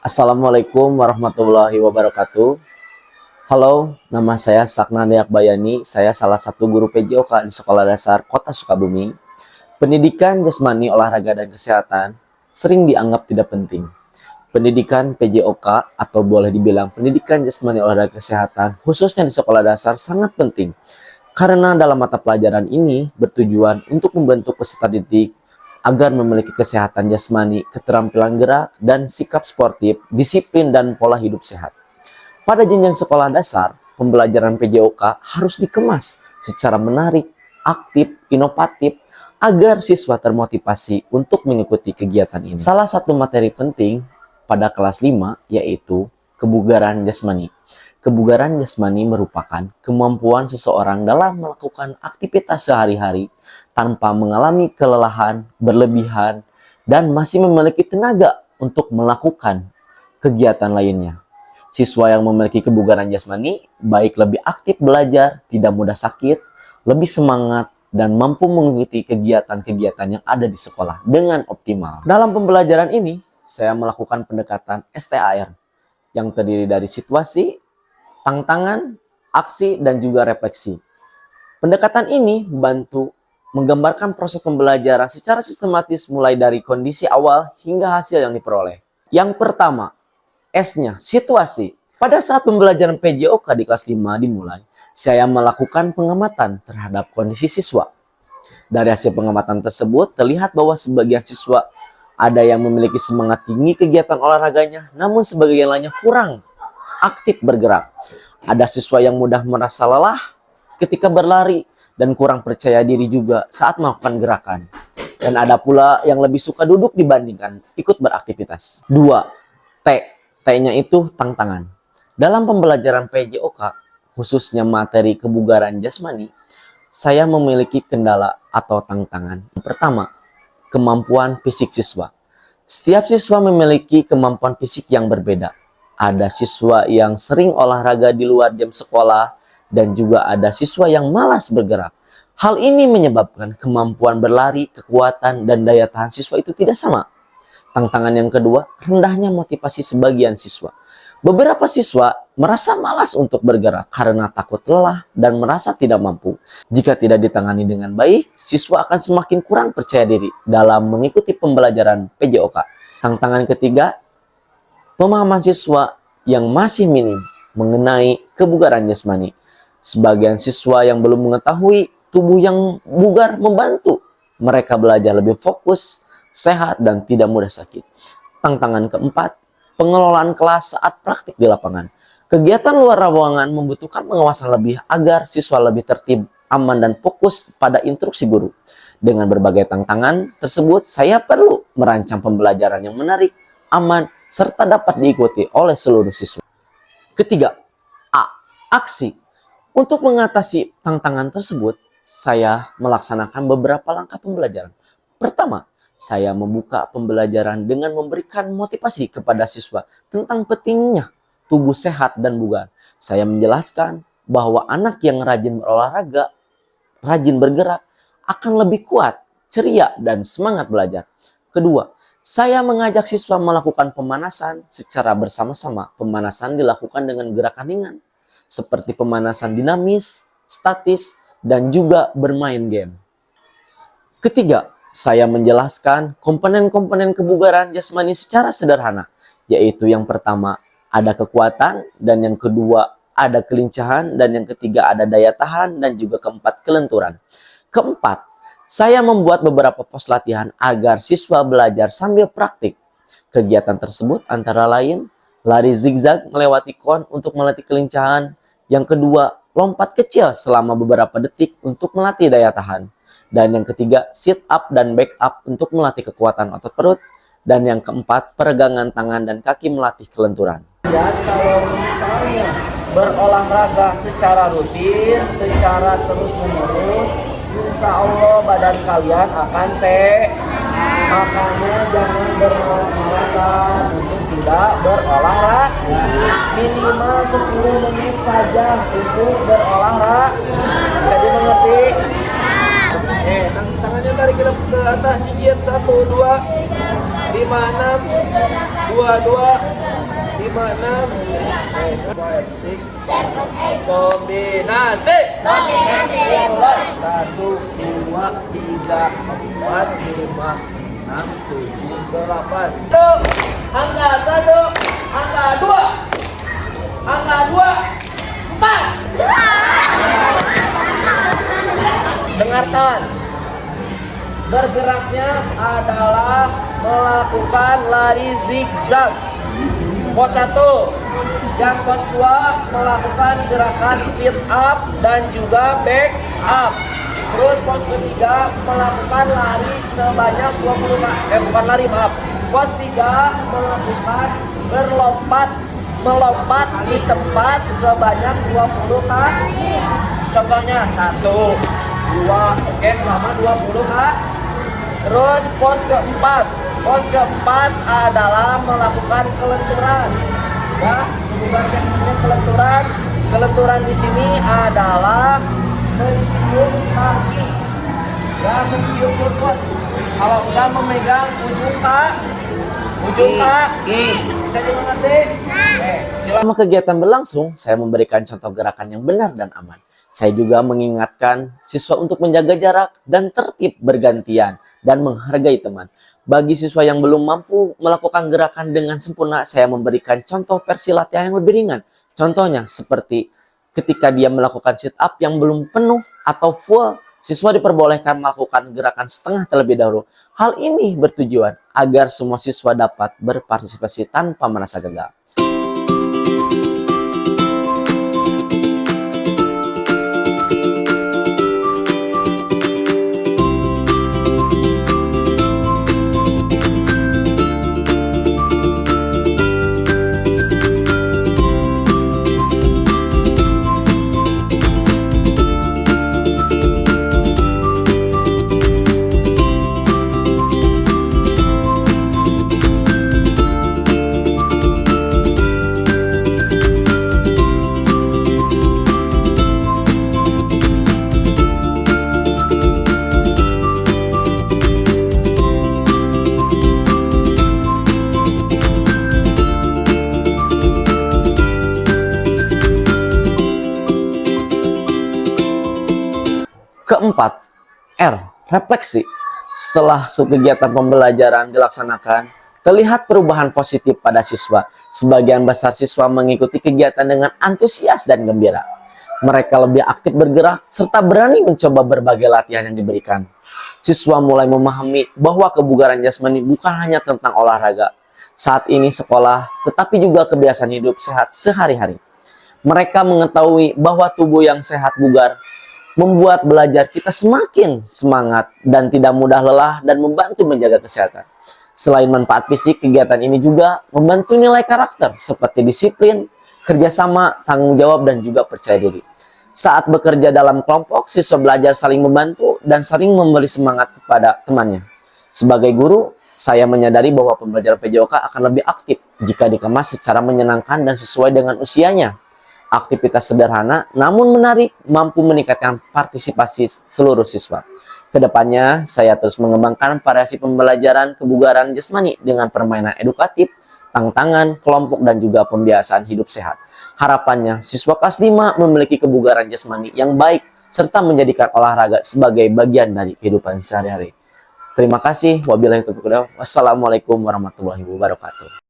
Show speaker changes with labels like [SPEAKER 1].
[SPEAKER 1] Assalamualaikum warahmatullahi wabarakatuh. Halo, nama saya Sakna Deak Bayani. Saya salah satu guru PJOK di Sekolah Dasar Kota Sukabumi. Pendidikan jasmani, olahraga, dan kesehatan sering dianggap tidak penting. Pendidikan PJOK atau boleh dibilang pendidikan jasmani, olahraga, kesehatan khususnya di sekolah dasar sangat penting. Karena dalam mata pelajaran ini bertujuan untuk membentuk peserta didik agar memiliki kesehatan jasmani, keterampilan gerak, dan sikap sportif, disiplin, dan pola hidup sehat. Pada jenjang sekolah dasar, pembelajaran PJOK harus dikemas secara menarik, aktif, inovatif, agar siswa termotivasi untuk mengikuti kegiatan ini. Salah satu materi penting pada kelas 5 yaitu kebugaran jasmani. Kebugaran jasmani merupakan kemampuan seseorang dalam melakukan aktivitas sehari-hari tanpa mengalami kelelahan berlebihan dan masih memiliki tenaga untuk melakukan kegiatan lainnya. Siswa yang memiliki kebugaran jasmani baik lebih aktif belajar, tidak mudah sakit, lebih semangat, dan mampu mengikuti kegiatan-kegiatan yang ada di sekolah dengan optimal. Dalam pembelajaran ini, saya melakukan pendekatan STAR yang terdiri dari situasi, tantangan, aksi, dan juga refleksi. Pendekatan ini membantu menggambarkan proses pembelajaran secara sistematis mulai dari kondisi awal hingga hasil yang diperoleh. Yang pertama, S-nya, situasi. Pada saat pembelajaran PJOK di kelas 5 dimulai, saya melakukan pengamatan terhadap kondisi siswa. Dari hasil pengamatan tersebut, terlihat bahwa sebagian siswa ada yang memiliki semangat tinggi kegiatan olahraganya, namun sebagian lainnya kurang aktif bergerak. Ada siswa yang mudah merasa lelah ketika berlari dan kurang percaya diri juga saat melakukan gerakan. Dan ada pula yang lebih suka duduk dibandingkan ikut beraktivitas. 2. T. T-nya itu tantangan. Dalam pembelajaran PJOK, khususnya materi kebugaran jasmani, saya memiliki kendala atau tantangan. Pertama, kemampuan fisik siswa. Setiap siswa memiliki kemampuan fisik yang berbeda. Ada siswa yang sering olahraga di luar jam sekolah dan juga ada siswa yang malas bergerak. Hal ini menyebabkan kemampuan berlari, kekuatan, dan daya tahan siswa itu tidak sama. Tantangan yang kedua, rendahnya motivasi sebagian siswa. Beberapa siswa merasa malas untuk bergerak karena takut lelah dan merasa tidak mampu. Jika tidak ditangani dengan baik, siswa akan semakin kurang percaya diri dalam mengikuti pembelajaran PJOK. Tantangan ketiga, pemahaman siswa yang masih minim mengenai kebugaran jasmani. Sebagian siswa yang belum mengetahui tubuh yang bugar membantu mereka belajar lebih fokus, sehat, dan tidak mudah sakit. Tantangan keempat, pengelolaan kelas saat praktik di lapangan. Kegiatan luar ruangan membutuhkan pengawasan lebih agar siswa lebih tertib, aman, dan fokus pada instruksi guru. Dengan berbagai tantangan tersebut, saya perlu merancang pembelajaran yang menarik, aman, serta dapat diikuti oleh seluruh siswa. Ketiga, A. Aksi. Untuk mengatasi tantangan tersebut, saya melaksanakan beberapa langkah pembelajaran. Pertama, saya membuka pembelajaran dengan memberikan motivasi kepada siswa tentang pentingnya tubuh sehat dan bugar. Saya menjelaskan bahwa anak yang rajin berolahraga, rajin bergerak, akan lebih kuat, ceria, dan semangat belajar. Kedua, saya mengajak siswa melakukan pemanasan secara bersama-sama. Pemanasan dilakukan dengan gerakan ringan, seperti pemanasan dinamis, statis, dan juga bermain game. Ketiga, saya menjelaskan komponen-komponen kebugaran jasmani secara sederhana, yaitu yang pertama, ada kekuatan, dan yang kedua, ada kelincahan, dan yang ketiga, ada daya tahan, dan juga keempat, kelenturan. Keempat, saya membuat beberapa pos latihan agar siswa belajar sambil praktik. Kegiatan tersebut antara lain, lari zigzag melewati kon untuk melatih kelincahan. Yang kedua, lompat kecil selama beberapa detik untuk melatih daya tahan. Dan yang ketiga, sit up dan back up untuk melatih kekuatan otot perut. Dan yang keempat, peregangan tangan dan kaki melatih kelenturan.
[SPEAKER 2] Dan kalau misalnya berolahraga secara rutin, secara terus-menerus, insya Allah badan kalian akan sehat. Makanya jangan bermalas-malasan untuk tidak berolahraga. Minimal 10 menit saja untuk berolahraga. Bisa dimengerti? Tangannya tarik ke atas, gigit 1, 2, 5, 6, 2, 2, 56 kombinasi 1 2 3 4 5 6 7 8 tuh angka 1 angka 2 angka 2 4 dengarkan bergeraknya adalah melakukan lari zigzag. Pos 1 yang pos 2 melakukan gerakan sit up dan juga back up. Terus pos ketiga melakukan lari sebanyak 20 bukan lari maaf. Pos 3 melakukan melompat di tempat sebanyak 20 kali. Contohnya 1 2 oke selama 20 kali. Terus pos keempat adalah melakukan kelenturan. Ya, bukan kelenturan di sini adalah mencium kaki. Ya, mencium lutut. Kalau enggak memegang ujung kaki. Bisa dimengerti?
[SPEAKER 1] Selama kegiatan berlangsung, saya memberikan contoh gerakan yang benar dan aman. Saya juga mengingatkan siswa untuk menjaga jarak dan tertib bergantian dan menghargai teman. Bagi siswa yang belum mampu melakukan gerakan dengan sempurna, saya memberikan contoh versi latihan yang lebih ringan. Contohnya seperti ketika dia melakukan sit up yang belum penuh atau full, siswa diperbolehkan melakukan gerakan setengah terlebih dahulu. Hal ini bertujuan agar semua siswa dapat berpartisipasi tanpa merasa gagal. Keempat, R. Refleksi. Setelah kegiatan pembelajaran dilaksanakan, terlihat perubahan positif pada siswa. Sebagian besar siswa mengikuti kegiatan dengan antusias dan gembira. Mereka lebih aktif bergerak serta berani mencoba berbagai latihan yang diberikan. Siswa mulai memahami bahwa kebugaran jasmani bukan hanya tentang olahraga saat ini sekolah, tetapi juga kebiasaan hidup sehat sehari-hari. Mereka mengetahui bahwa tubuh yang sehat bugar membuat belajar kita semakin semangat dan tidak mudah lelah dan membantu menjaga kesehatan. Selain manfaat fisik, kegiatan ini juga membantu nilai karakter seperti disiplin, kerjasama, tanggung jawab, dan juga percaya diri. Saat bekerja dalam kelompok, siswa belajar saling membantu dan sering memberi semangat kepada temannya. Sebagai guru, saya menyadari bahwa pembelajaran PJOK akan lebih aktif jika dikemas secara menyenangkan dan sesuai dengan usianya. Aktivitas sederhana namun menarik mampu meningkatkan partisipasi seluruh siswa. Kedepannya, saya terus mengembangkan variasi pembelajaran kebugaran jasmani dengan permainan edukatif, tantangan, kelompok, dan juga pembiasaan hidup sehat. Harapannya, siswa kelas 5 memiliki kebugaran jasmani yang baik serta menjadikan olahraga sebagai bagian dari kehidupan sehari-hari. Terima kasih. Wabillahi taufiq wal hidayah. Wassalamualaikum warahmatullahi wabarakatuh.